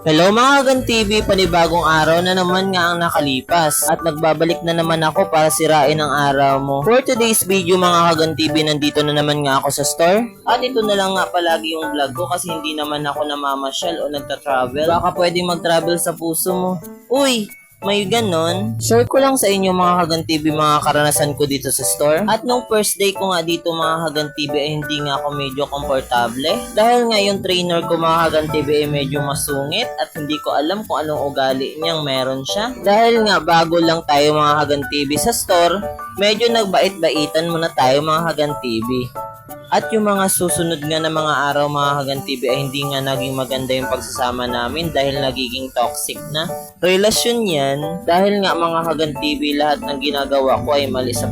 Hello mga Hagan TV, panibagong araw na naman nga ang nakalipas at nagbabalik na naman ako para sirain ang araw mo. For today's video mga Hagan TV, nandito na naman nga ako sa store at ito na lang nga palagi yung vlog ko kasi hindi naman ako namamasyal o nagta-travel. Baka pwedeng mag-travel sa puso mo. Uy! May ganon. Share ko lang sa inyo mga Hagan TV mga karanasan ko dito sa store. At nung first day ko nga dito mga Hagan TV ay hindi nga ako medyo komportable. Dahil nga yung trainer ko mga Hagan TV ay medyo masungit at hindi ko alam kung anong ugali niyang meron siya. Dahil nga bago lang tayo mga Hagan TV sa store, medyo nagbait-baitan muna tayo mga Hagan TV. At yung mga susunod nga na mga araw mga Hagan TV ay hindi nga naging maganda yung pagsasama namin dahil nagiging toxic na relasyon yan. Dahil nga mga Hagan TV lahat ng ginagawa ko ay mali sa